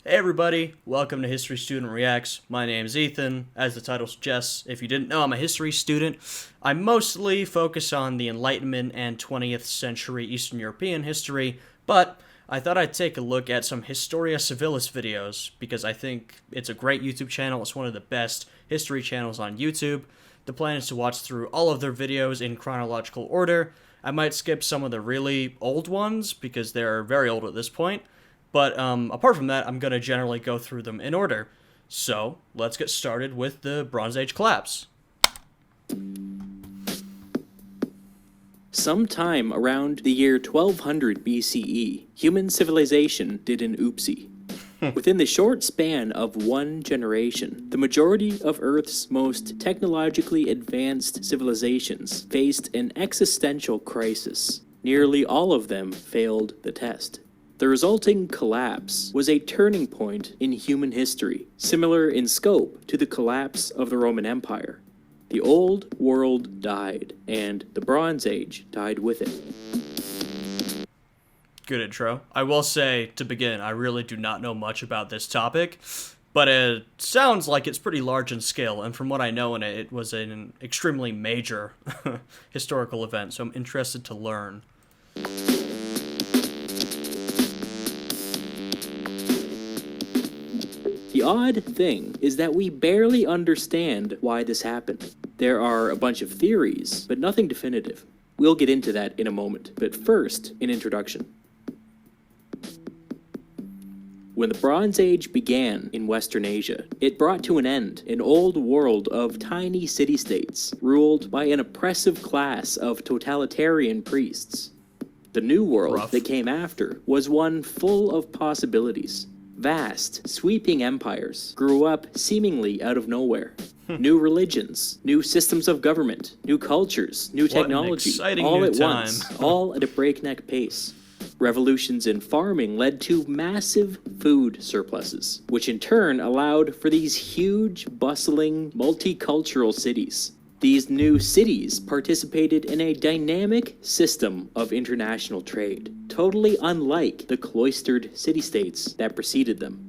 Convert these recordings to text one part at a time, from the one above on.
Hey everybody, welcome to History Student Reacts. My name is Ethan. As the title suggests, if you didn't know, I'm a history student. I mostly focus on the Enlightenment and 20th century Eastern European history, but I thought I'd take a look at some Historia Civilis videos because I think it's a great YouTube channel. It's one of the best history channels on YouTube. The plan is to watch through all of their videos in chronological order. I might skip some of the really old ones because they're very old at this point. But apart from that, I'm going to generally go through them in order. So, let's get started with the Bronze Age collapse. Sometime around the year 1200 BCE, human civilization did an oopsie. Within the short span of one generation, the majority of Earth's most technologically advanced civilizations faced an existential crisis. Nearly all of them failed the test. The resulting collapse was a turning point in human history, similar in scope to the collapse of the Roman Empire. The old world died, and the Bronze Age died with it. Good intro. I will say, to begin, I really do not know much about this topic, but it sounds like it's pretty large in scale, and from what I know in it, it was an extremely major historical event, so I'm interested to learn. The odd thing is that we barely understand why this happened. There are a bunch of theories, but nothing definitive. We'll get into that in a moment, but first, an introduction. When the Bronze Age began in Western Asia, it brought to an end an old world of tiny city-states, ruled by an oppressive class of totalitarian priests. The new world that came after was one full of possibilities. Vast, sweeping empires grew up seemingly out of nowhere. New religions, new systems of government, new cultures, new technology, all at once, all at a breakneck pace. Revolutions in farming led to massive food surpluses, which in turn allowed for these huge, bustling, multicultural cities. These new cities participated in a dynamic system of international trade, totally unlike the cloistered city-states that preceded them.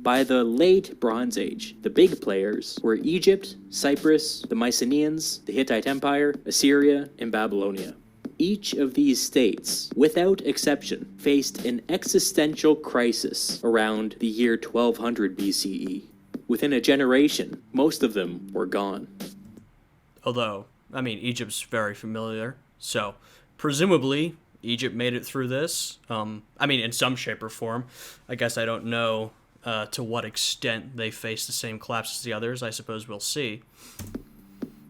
By the late Bronze Age, the big players were Egypt, Cyprus, the Mycenaeans, the Hittite Empire, Assyria, and Babylonia. Each of these states, without exception, faced an existential crisis around the year 1200 BCE. Within a generation, most of them were gone. Although, Egypt's very familiar, so presumably Egypt made it through this. In some shape or form. I guess I don't know to what extent they faced the same collapse as the others. I suppose we'll see.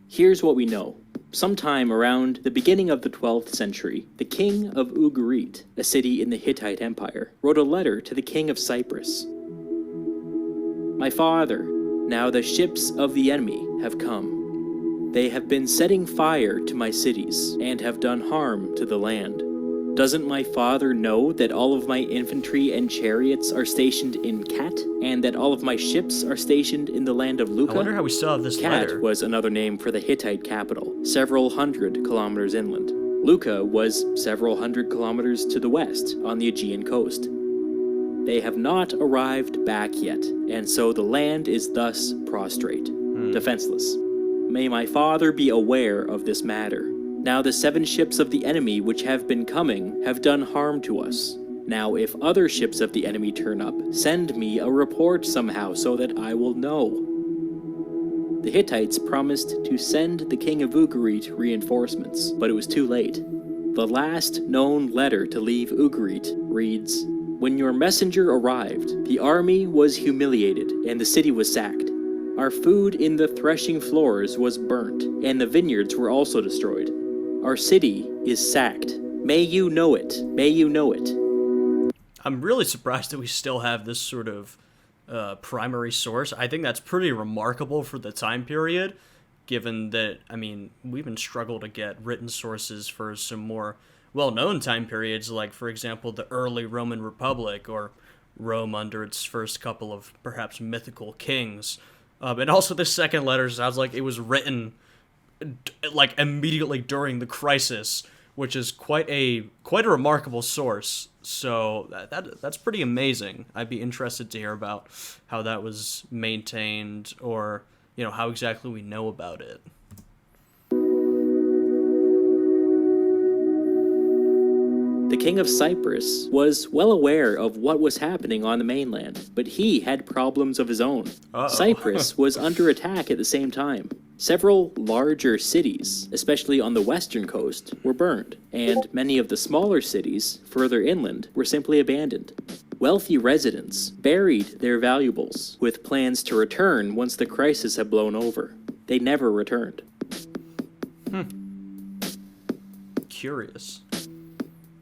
Here's what we know. Sometime around the beginning of the 12th century, the king of Ugarit, a city in the Hittite Empire, wrote a letter to the king of Cyprus. My father, now the ships of the enemy have come. They have been setting fire to my cities and have done harm to the land. Doesn't my father know that all of my infantry and chariots are stationed in Kat, and that all of my ships are stationed in the land of Luca? I wonder how we still have this letter. Kat was another name for the Hittite capital, several hundred kilometers inland. Luca was several hundred kilometers to the west, on the Aegean coast. They have not arrived back yet, and so the land is thus prostrate, defenseless. May my father be aware of this matter. Now the 7 ships of the enemy which have been coming have done harm to us. Now if other ships of the enemy turn up, send me a report somehow so that I will know. The Hittites promised to send the king of Ugarit reinforcements, but it was too late. The last known letter to leave Ugarit reads, "When your messenger arrived, the army was humiliated and the city was sacked. Our food in the threshing floors was burnt, and the vineyards were also destroyed. Our city is sacked. May you know it. May you know it." I'm really surprised that we still have this sort of primary source. I think that's pretty remarkable for the time period, given that, we even struggle to get written sources for some more well-known time periods, like, for example, the early Roman Republic, or Rome under its first couple of perhaps mythical kings. And also this second letter sounds like it was written, immediately during the crisis, which is quite a remarkable source. So that's pretty amazing. I'd be interested to hear about how that was maintained, or how exactly we know about it. The king of Cyprus was well aware of what was happening on the mainland, but he had problems of his own. Uh-oh. Cyprus was under attack at the same time. Several larger cities, especially on the western coast, were burned, and many of the smaller cities, further inland, were simply abandoned. Wealthy residents buried their valuables, with plans to return once the crisis had blown over. They never returned. Curious.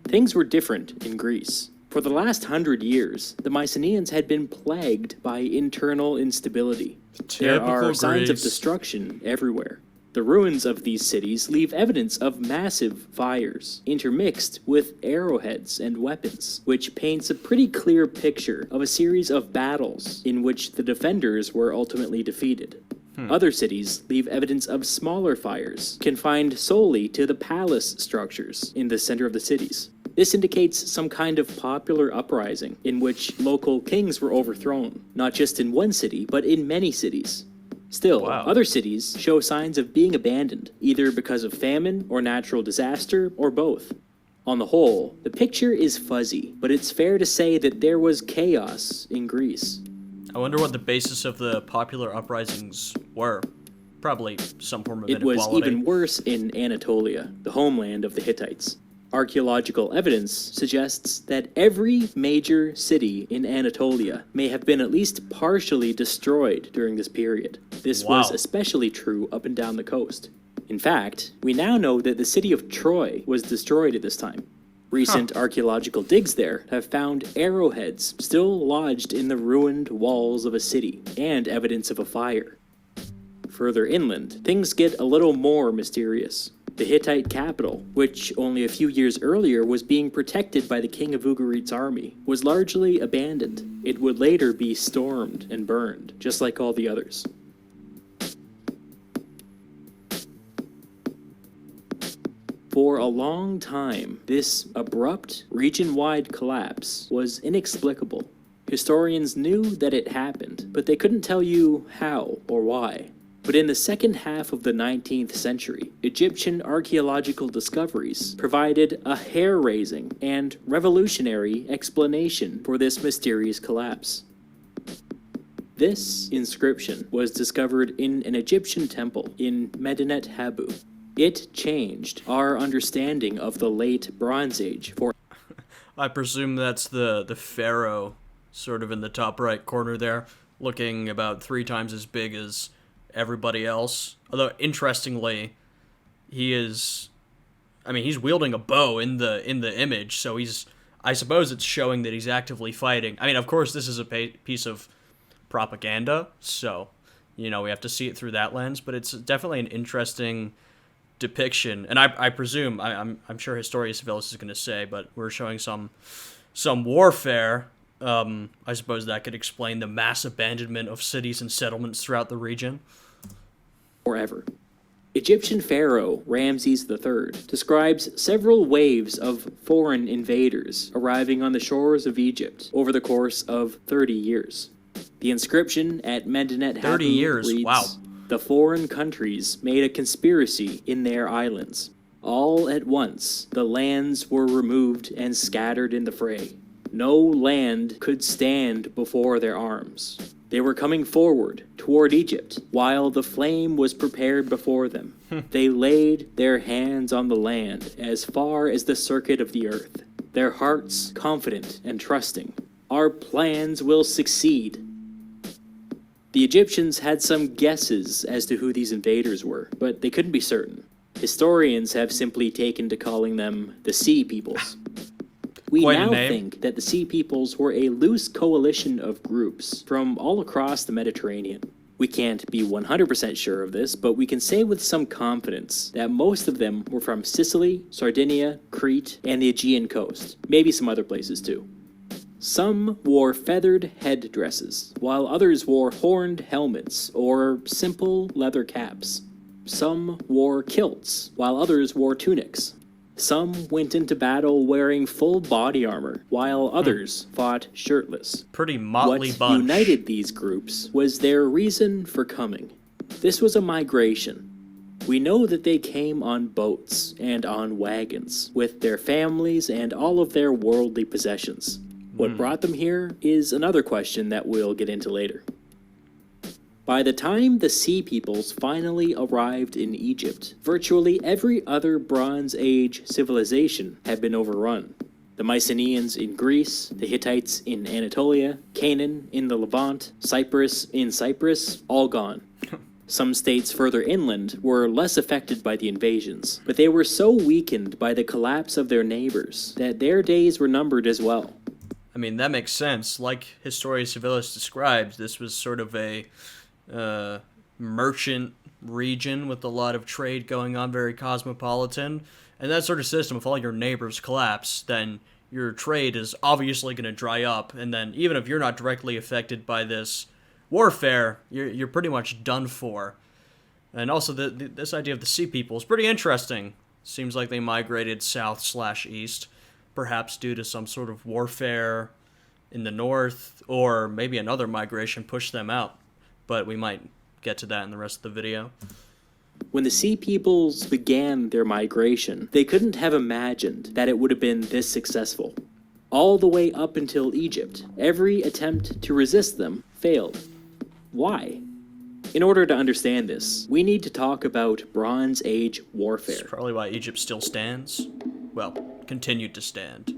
Things were different in Greece. For the last 100 years, the Mycenaeans had been plagued by internal instability. There are signs of destruction everywhere. The ruins of these cities leave evidence of massive fires, intermixed with arrowheads and weapons, which paints a pretty clear picture of a series of battles in which the defenders were ultimately defeated. Other cities leave evidence of smaller fires, confined solely to the palace structures in the center of the cities. This indicates some kind of popular uprising in which local kings were overthrown, not just in one city, but in many cities. Still, other cities show signs of being abandoned, either because of famine or natural disaster, or both. On the whole, the picture is fuzzy, but it's fair to say that there was chaos in Greece. I wonder what the basis of the popular uprisings were. Probably some form of inequality. It was even worse in Anatolia, the homeland of the Hittites. Archaeological evidence suggests that every major city in Anatolia may have been at least partially destroyed during this period. This was especially true up and down the coast. In fact, we now know that the city of Troy was destroyed at this time. Recent archaeological digs there have found arrowheads still lodged in the ruined walls of a city, and evidence of a fire. Further inland, things get a little more mysterious. The Hittite capital, which only a few years earlier was being protected by the king of Ugarit's army, was largely abandoned. It would later be stormed and burned, just like all the others. For a long time, this abrupt, region-wide collapse was inexplicable. Historians knew that it happened, but they couldn't tell you how or why. But in the second half of the 19th century, Egyptian archaeological discoveries provided a hair-raising and revolutionary explanation for this mysterious collapse. This inscription was discovered in an Egyptian temple in Medinet Habu. It changed our understanding of the late Bronze Age for... I presume that's the pharaoh, sort of in the top right corner there, looking about 3 times as big as everybody else. Although, interestingly, he's wielding a bow in the image, so I suppose it's showing that he's actively fighting. I mean, of course, this is a piece of propaganda, so, we have to see it through that lens, but it's definitely an interesting depiction. And I presume, I'm sure Historia Civilis is going to say, but we're showing some warfare. I suppose that could explain the mass abandonment of cities and settlements throughout the region. Forever. Egyptian pharaoh Ramses III describes several waves of foreign invaders arriving on the shores of Egypt over the course of 30 years. The inscription at Medinet Habu 30 years, reads, wow. "The foreign countries made a conspiracy in their islands. All at once, the lands were removed and scattered in the fray. No land could stand before their arms. They were coming forward toward Egypt, while the flame was prepared before them. They laid their hands on the land as far as the circuit of the earth, their hearts confident and trusting. Our plans will succeed." The Egyptians had some guesses as to who these invaders were, but they couldn't be certain. Historians have simply taken to calling them the Sea Peoples. We now think that the Sea Peoples were a loose coalition of groups from all across the Mediterranean. We can't be 100% sure of this, but we can say with some confidence that most of them were from Sicily, Sardinia, Crete, and the Aegean coast, maybe some other places too. Some wore feathered headdresses, while others wore horned helmets or simple leather caps. Some wore kilts, while others wore tunics. Some went into battle wearing full body armor, while others fought shirtless. Pretty motley What bunch. united these groups was their reason for coming. This was a migration. We know that they came on boats and on wagons, with their families and all of their worldly possessions. What brought them here is another question that we'll get into later. By the time the Sea Peoples finally arrived in Egypt, virtually every other Bronze Age civilization had been overrun. The Mycenaeans in Greece, the Hittites in Anatolia, Canaan in the Levant, Cyprus in Cyprus, all gone. Some states further inland were less affected by the invasions, but they were so weakened by the collapse of their neighbors that their days were numbered as well. I mean, that makes sense. Like Historia Civilis describes, this was sort of a merchant region with a lot of trade going on, very cosmopolitan. And that sort of system, if all your neighbors collapse, then your trade is obviously going to dry up. And then even if you're not directly affected by this warfare, you're pretty much done for. And also, this idea of the Sea People is pretty interesting. Seems like they migrated south/east, perhaps due to some sort of warfare in the north, or maybe another migration pushed them out. But we might get to that in the rest of the video. When the Sea Peoples began their migration, they couldn't have imagined that it would have been this successful. All the way up until Egypt, every attempt to resist them failed. Why? In order to understand this, we need to talk about Bronze Age warfare. That's probably why Egypt still stands. Well, continued to stand.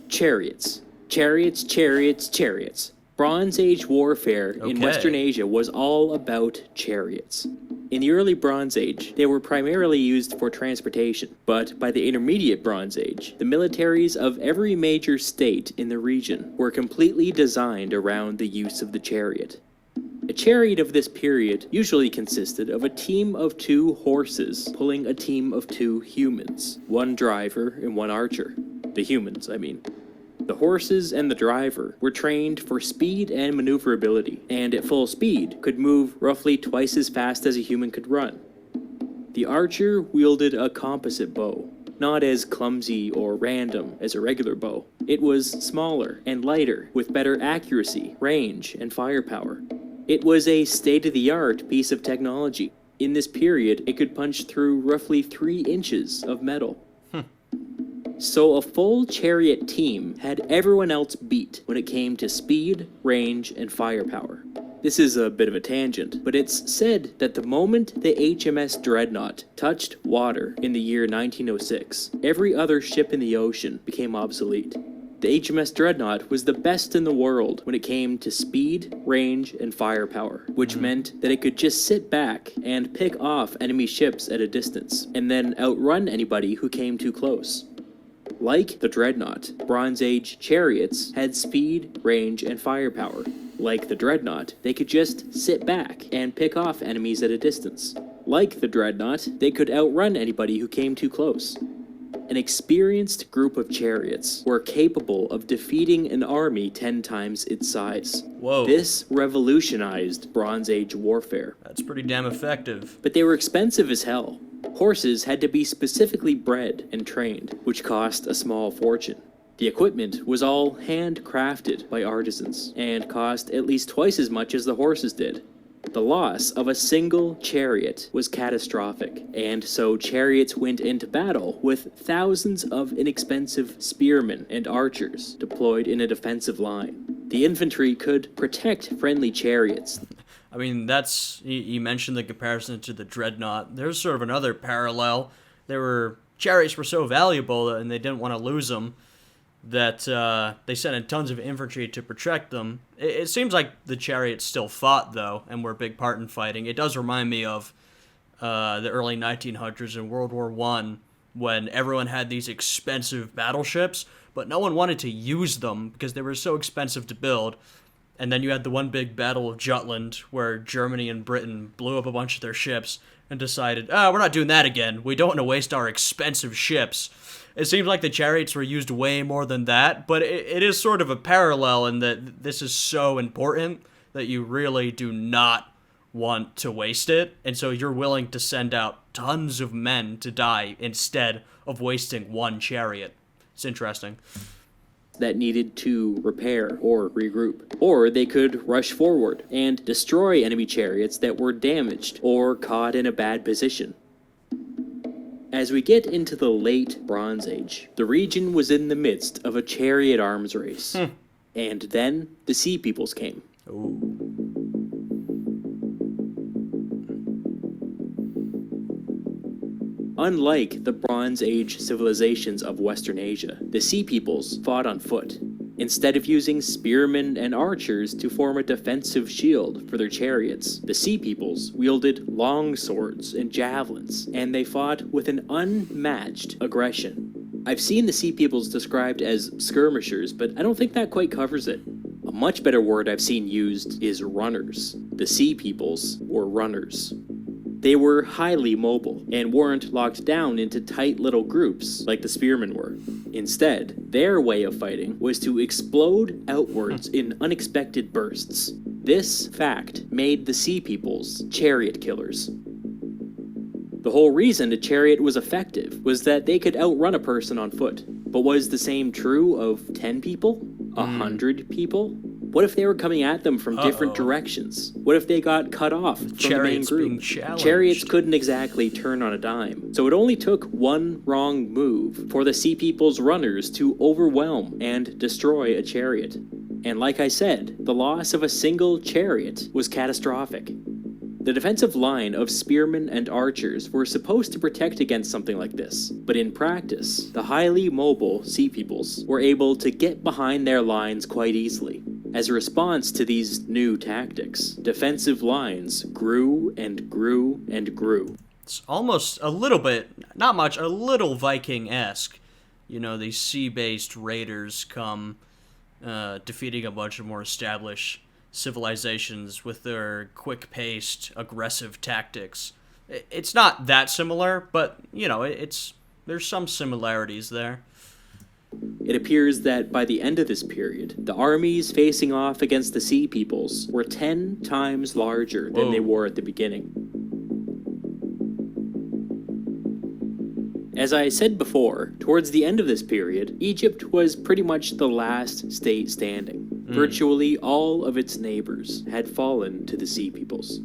Chariots. Chariots, chariots, chariots. Bronze Age warfare in Western Asia was all about chariots. In the early Bronze Age, they were primarily used for transportation, but by the Intermediate Bronze Age, the militaries of every major state in the region were completely designed around the use of the chariot. A chariot of this period usually consisted of a team of 2 horses pulling a team of 2 humans, 1 driver and 1 archer. The humans, I mean. The horses and the driver were trained for speed and maneuverability, and at full speed could move roughly twice as fast as a human could run. The archer wielded a composite bow, not as clumsy or random as a regular bow. It was smaller and lighter, with better accuracy, range, and firepower. It was a state-of-the-art piece of technology. In this period, it could punch through roughly 3 inches of metal. So a full chariot team had everyone else beat when it came to speed, range, and firepower. This is a bit of a tangent, but it's said that the moment the HMS Dreadnought touched water in the year 1906, every other ship in the ocean became obsolete. The HMS Dreadnought was the best in the world when it came to speed, range, and firepower, which meant that it could just sit back and pick off enemy ships at a distance, and then outrun anybody who came too close. Like the Dreadnought, Bronze Age chariots had speed, range, and firepower. Like the Dreadnought, they could just sit back and pick off enemies at a distance. Like the Dreadnought, they could outrun anybody who came too close. An experienced group of chariots were capable of defeating an army 10 times its size. Whoa. This revolutionized Bronze Age warfare. That's pretty damn effective. But they were expensive as hell. Horses had to be specifically bred and trained, which cost a small fortune. The equipment was all handcrafted by artisans, and cost at least twice as much as the horses did. The loss of a single chariot was catastrophic, and so chariots went into battle with thousands of inexpensive spearmen and archers deployed in a defensive line. The infantry could protect friendly chariots. I mean, you mentioned the comparison to the Dreadnought. There's sort of another parallel. Chariots were so valuable and they didn't want to lose them that they sent in tons of infantry to protect them. It seems like the chariots still fought, though, and were a big part in fighting. It does remind me of the early 1900s in World War I, when everyone had these expensive battleships, but no one wanted to use them because they were so expensive to build. And then you had the one big battle of Jutland, where Germany and Britain blew up a bunch of their ships and decided, we're not doing that again. We don't want to waste our expensive ships. It seems like the chariots were used way more than that, but it is sort of a parallel in that this is so important that you really do not want to waste it, and so you're willing to send out tons of men to die instead of wasting one chariot. It's interesting. That needed to repair or regroup. Or they could rush forward and destroy enemy chariots that were damaged or caught in a bad position. As we get into the late Bronze Age, the region was in the midst of a chariot arms race. And then the Sea Peoples came. Ooh. Unlike the Bronze Age civilizations of Western Asia, the Sea Peoples fought on foot. Instead of using spearmen and archers to form a defensive shield for their chariots, the Sea Peoples wielded long swords and javelins, and they fought with an unmatched aggression. I've seen the Sea Peoples described as skirmishers, but I don't think that quite covers it. A much better word I've seen used is runners. The Sea Peoples were runners. They were highly mobile and weren't locked down into tight little groups like the spearmen were. Instead, their way of fighting was to explode outwards in unexpected bursts. This fact made the Sea Peoples chariot killers. The whole reason a chariot was effective was that they could outrun a person on foot. But was the same true of 10 people? 100 people? What if they were coming at them from different directions? What if they got cut off from the main group? Chariots couldn't exactly turn on a dime. So it only took one wrong move for the Sea People's runners to overwhelm and destroy a chariot. And like I said, the loss of a single chariot was catastrophic. The defensive line of spearmen and archers were supposed to protect against something like this, but in practice, the highly mobile Sea Peoples were able to get behind their lines quite easily. As a response to these new tactics, defensive lines grew and grew and grew. It's almost a little bit, not much, a little Viking-esque. You know, these sea-based raiders come defeating a bunch of more established civilizations with their quick-paced, aggressive tactics. It's not that similar, but, you know, there's some similarities there. It appears that by the end of this period, the armies facing off against the Sea Peoples were 10 times larger than they were at the beginning. As I said before, towards the end of this period, Egypt was pretty much the last state standing. Virtually all of its neighbors had fallen to the Sea Peoples.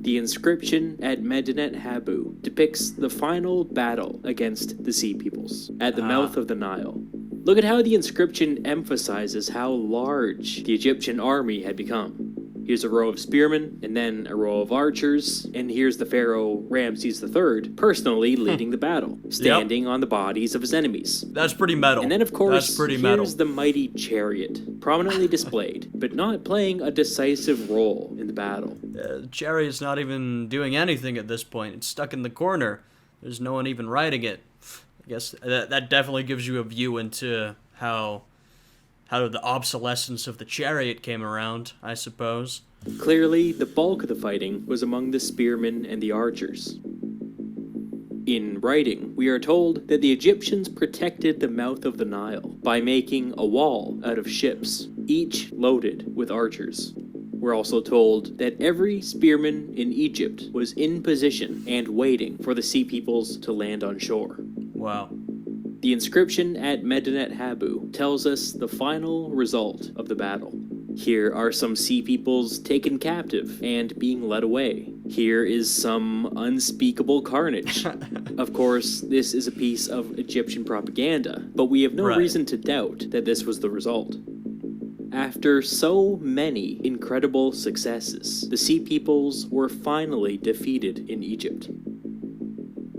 The inscription at Medinet Habu depicts the final battle against the Sea Peoples at the mouth of the Nile. Look at how the inscription emphasizes how large the Egyptian army had become. Here's a row of spearmen, and then a row of archers, and here's the pharaoh Ramses III personally leading the battle, standing on the bodies of his enemies. That's pretty metal. And then, of course, here's the mighty chariot, prominently displayed, but not playing a decisive role in the battle. The chariot's not even doing anything at this point. It's stuck in the corner. There's no one even riding it. I guess that definitely gives you a view into how the obsolescence of the chariot came around, I suppose. Clearly, the bulk of the fighting was among the spearmen and the archers. In writing, we are told that the Egyptians protected the mouth of the Nile by making a wall out of ships, each loaded with archers. We're also told that every spearman in Egypt was in position and waiting for the Sea Peoples to land on shore. Wow. The inscription at Medinet Habu tells us the final result of the battle. Here are some Sea Peoples taken captive and being led away. Here is some unspeakable carnage. Of course, this is a piece of Egyptian propaganda, but we have no reason to doubt that this was the result. After so many incredible successes, the Sea Peoples were finally defeated in Egypt.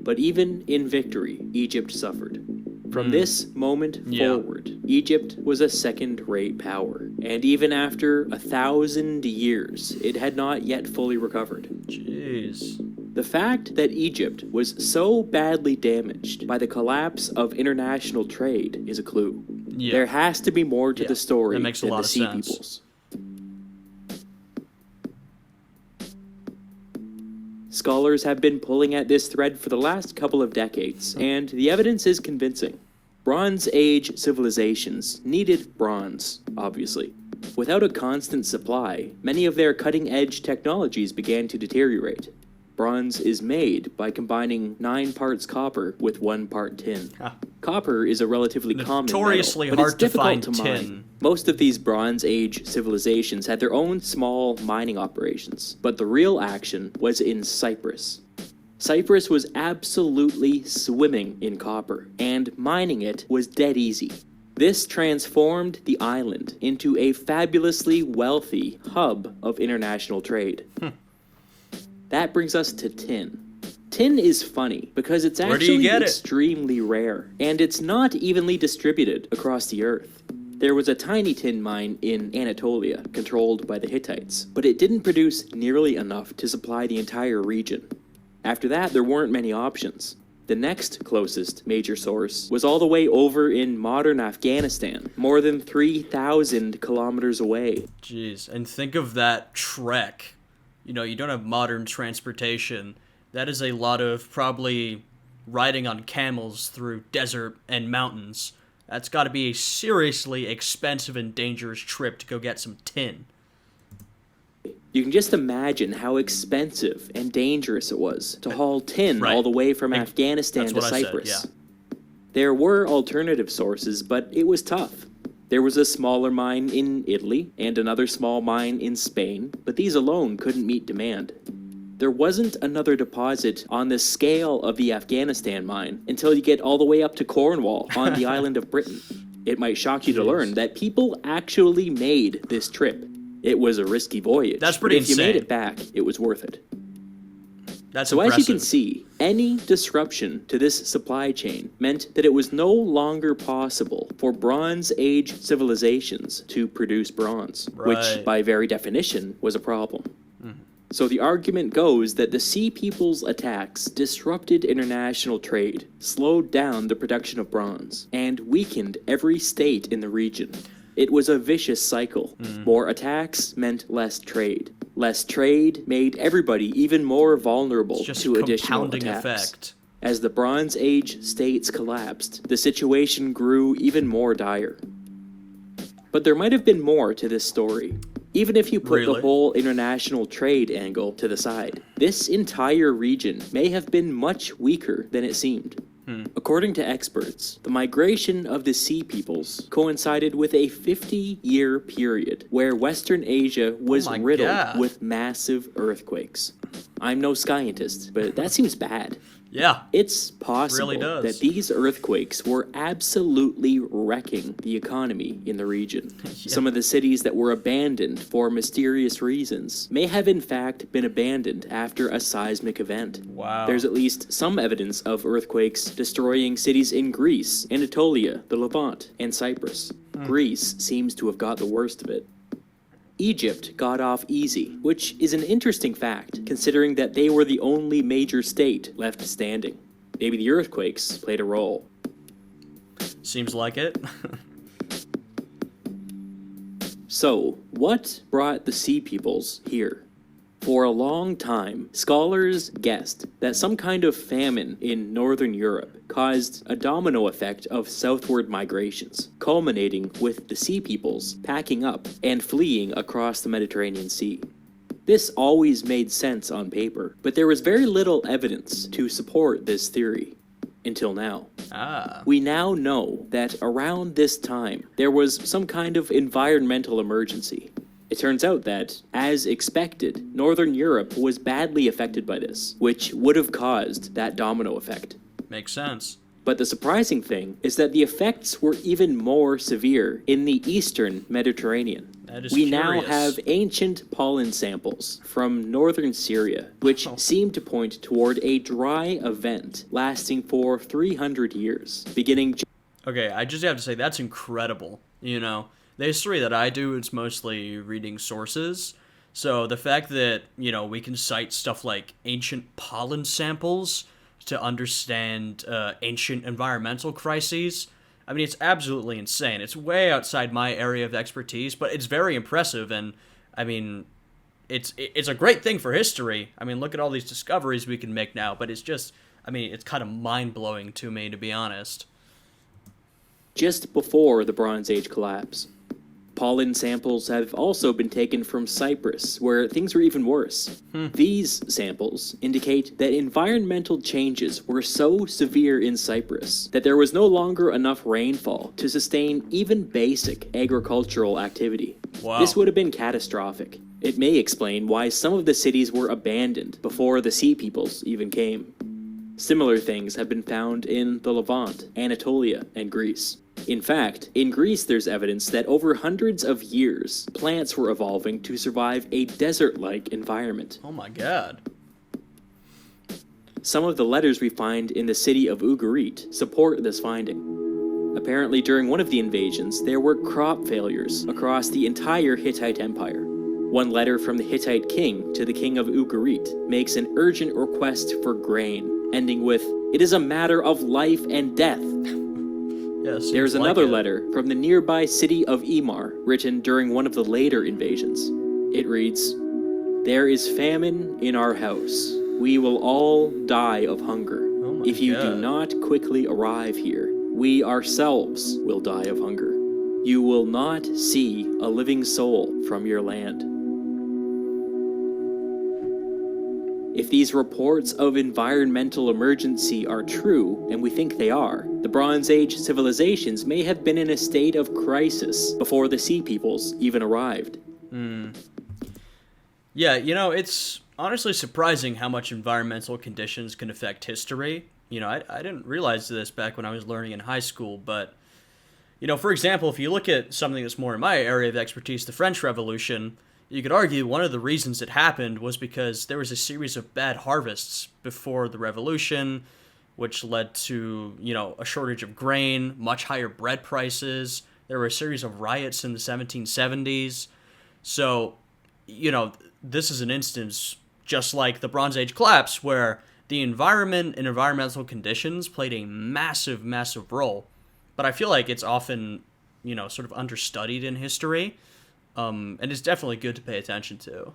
But even in victory, Egypt suffered. From this moment forward, Egypt was a second-rate power, and even after 1,000 years, it had not yet fully recovered. Jeez. The fact that Egypt was so badly damaged by the collapse of international trade is a clue. Yeah. There has to be more to the story that makes a than lot the of Sea sense. Peoples. Scholars have been pulling at this thread for the last couple of decades, and the evidence is convincing. Bronze Age civilizations needed bronze, obviously. Without a constant supply, many of their cutting-edge technologies began to deteriorate. Bronze is made by combining 9 parts copper with 1 part tin. Copper is a relatively common metal, Notoriously but hard it's to difficult find to tin. mine. Most of these Bronze Age civilizations had their own small mining operations, but the real action was in Cyprus. Cyprus was absolutely swimming in copper, and mining it was dead easy. This transformed the island into a fabulously wealthy hub of international trade. That brings us to tin. Tin is funny because it's actually extremely rare, and it's not evenly distributed across the earth. There was a tiny tin mine in Anatolia, controlled by the Hittites, but it didn't produce nearly enough to supply the entire region. After that, there weren't many options. The next closest major source was all the way over in modern Afghanistan, more than 3,000 kilometers away. Jeez, and think of that trek. You know, you don't have modern transportation. That is a lot of probably riding on camels through desert and mountains. That's got to be a seriously expensive and dangerous trip to go get some tin. You can just imagine how expensive and dangerous it was to haul tin all the way from Afghanistan to Cyprus. There were alternative sources, but it was tough. There was a smaller mine in Italy and another small mine in Spain, but these alone couldn't meet demand. There wasn't another deposit on the scale of the Afghanistan mine until you get all the way up to Cornwall on the island of Britain. It might shock you to learn that people actually made this trip. It was a risky voyage. That's pretty insane. If you made it back, it was worth it. That's so impressive. As you can see, any disruption to this supply chain meant that it was no longer possible for Bronze Age civilizations to produce bronze, which by very definition was a problem. So the argument goes that the Sea People's attacks disrupted international trade, slowed down the production of bronze, and weakened every state in the region. It was a vicious cycle. More attacks meant less trade. Less trade made everybody even more vulnerable to additional attacks. Effect. As the Bronze Age states collapsed, the situation grew even more dire. But there might have been more to this story. Even if you put the whole international trade angle to the side, this entire region may have been much weaker than it seemed. According to experts, the migration of the Sea Peoples coincided with a 50-year period where Western Asia was riddled with massive earthquakes. I'm no scientist, but that seems bad. Yeah. It's possible that these earthquakes were absolutely wrecking the economy in the region. Some of the cities that were abandoned for mysterious reasons may have in fact been abandoned after a seismic event. Wow. There's at least some evidence of earthquakes destroying cities in Greece, Anatolia, the Levant, and Cyprus. Greece seems to have got the worst of it. Egypt got off easy, which is an interesting fact, considering that they were the only major state left standing. Maybe the earthquakes played a role. Seems like it. So, what brought the Sea Peoples here? For a long time, scholars guessed that some kind of famine in northern Europe caused a domino effect of southward migrations, culminating with the Sea Peoples packing up and fleeing across the Mediterranean Sea. This always made sense on paper, but there was very little evidence to support this theory. Until now. We now know that around this time, there was some kind of environmental emergency. It turns out that, as expected, Northern Europe was badly affected by this, which would have caused that domino effect. Makes sense. But the surprising thing is that the effects were even more severe in the eastern Mediterranean. We now have ancient pollen samples from northern Syria, which seem to point toward a dry event lasting for 300 years, beginning... Okay, I just have to say, that's incredible, you know? The history that I do is mostly reading sources, so the fact that, you know, we can cite stuff like ancient pollen samples to understand ancient environmental crises, I mean, it's absolutely insane. It's way outside my area of expertise, but it's very impressive, and, I mean, it's a great thing for history. I mean, look at all these discoveries we can make now, but it's just, I mean, it's kind of mind-blowing to me, to be honest. Just before the Bronze Age collapse. Pollen samples have also been taken from Cyprus, where things were even worse. These samples indicate that environmental changes were so severe in Cyprus that there was no longer enough rainfall to sustain even basic agricultural activity. Wow. This would have been catastrophic. It may explain why some of the cities were abandoned before the Sea Peoples even came. Similar things have been found in the Levant, Anatolia, and Greece. In fact, in Greece there's evidence that over hundreds of years, plants were evolving to survive a desert-like environment. Oh my god. Some of the letters we find in the city of Ugarit support this finding. Apparently during one of the invasions, there were crop failures across the entire Hittite Empire. One letter from the Hittite king to the king of Ugarit makes an urgent request for grain, ending with, "It is a matter of life and death." Yes. There's another letter from the nearby city of Emar, written during one of the later invasions. It reads, "There is famine in our house. We will all die of hunger. Oh my if you God. do not quickly arrive here, we ourselves will die of hunger. You will not see a living soul from your land." If these reports of environmental emergency are true, and we think they are, the Bronze Age civilizations may have been in a state of crisis before the Sea Peoples even arrived. Yeah, you know, it's honestly surprising how much environmental conditions can affect history. You know, I didn't realize this back when I was learning in high school, but, you know, for example, if you look at something that's more in my area of expertise, the French Revolution, you could argue one of the reasons it happened was because there was a series of bad harvests before the revolution, which led to, you know, a shortage of grain, much higher bread prices. There were a series of riots in the 1770s. So, you know, this is an instance just like the Bronze Age collapse where the environment and environmental conditions played a massive, massive role. But I feel like it's often, you know, sort of understudied in history. And it's definitely good to pay attention to.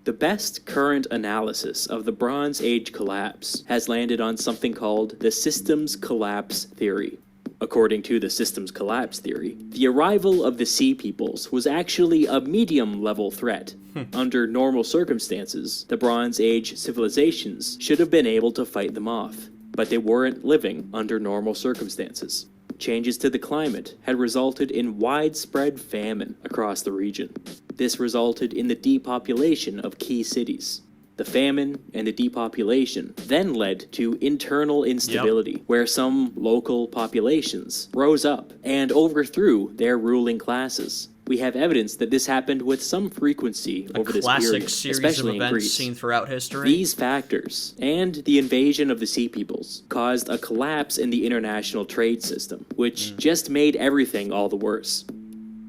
The best current analysis of the Bronze Age collapse has landed on something called the systems collapse theory. According to the systems collapse theory, the arrival of the Sea Peoples was actually a medium-level threat. Under normal circumstances, the Bronze Age civilizations should have been able to fight them off, but they weren't living under normal circumstances. Changes to the climate had resulted in widespread famine across the region. This resulted in the depopulation of key cities. The famine and the depopulation then led to internal instability, where some local populations rose up and overthrew their ruling classes. We have evidence that this happened with some frequency over this period, Classic series of especially in events Greece. seen throughout history. These factors, and the invasion of the Sea Peoples, caused a collapse in the international trade system, which just made everything all the worse.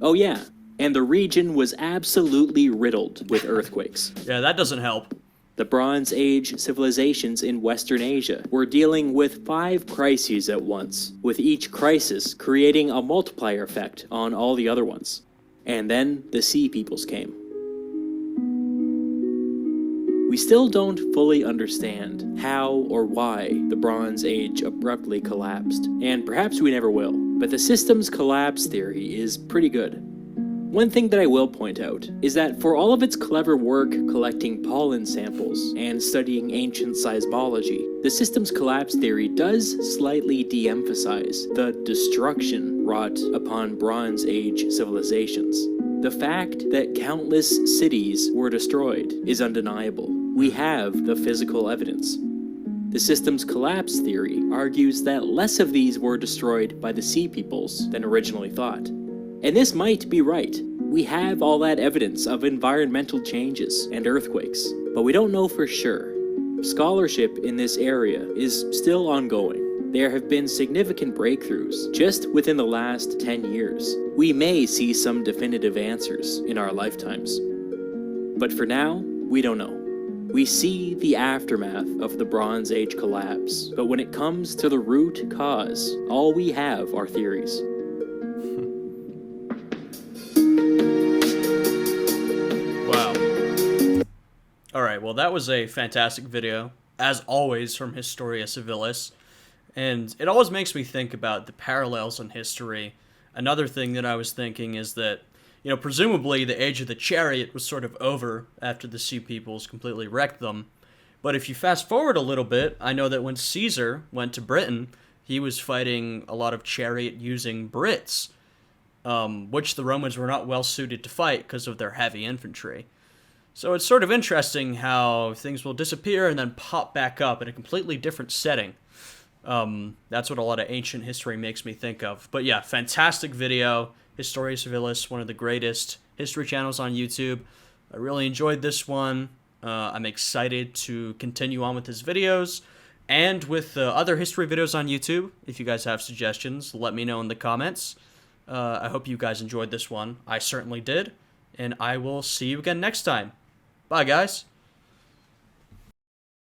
Oh yeah, and the region was absolutely riddled with earthquakes. Yeah, that doesn't help. The Bronze Age civilizations in Western Asia were dealing with 5 crises at once, with each crisis creating a multiplier effect on all the other ones. And then the Sea Peoples came. We still don't fully understand how or why the Bronze Age abruptly collapsed, and perhaps we never will, but the systems collapse theory is pretty good. One thing that I will point out is that for all of its clever work collecting pollen samples and studying ancient seismology, the systems collapse theory does slightly de-emphasize the destruction wrought upon Bronze Age civilizations. The fact that countless cities were destroyed is undeniable. We have the physical evidence. The systems collapse theory argues that less of these were destroyed by the Sea Peoples than originally thought. And this might be right. We have all that evidence of environmental changes and earthquakes, but we don't know for sure. Scholarship in this area is still ongoing. There have been significant breakthroughs just within the last 10 years. We may see some definitive answers in our lifetimes. But for now, we don't know. We see the aftermath of the Bronze Age collapse, but when it comes to the root cause, all we have are theories. Alright, well that was a fantastic video, as always, from Historia Civilis. And it always makes me think about the parallels in history. Another thing that I was thinking is that, presumably the age of the chariot was sort of over after the Sea Peoples completely wrecked them. But if you fast forward a little bit, I know that when Caesar went to Britain, he was fighting a lot of chariot-using Brits, which the Romans were not well suited to fight because of their heavy infantry. So it's sort of interesting how things will disappear and then pop back up in a completely different setting. That's what a lot of ancient history makes me think of. But yeah, fantastic video. Historia Civilis, one of the greatest history channels on YouTube. I really enjoyed this one. I'm excited to continue on with his videos and with other history videos on YouTube. If you guys have suggestions, let me know in the comments. I hope you guys enjoyed this one. I certainly did. And I will see you again next time. Bye, guys.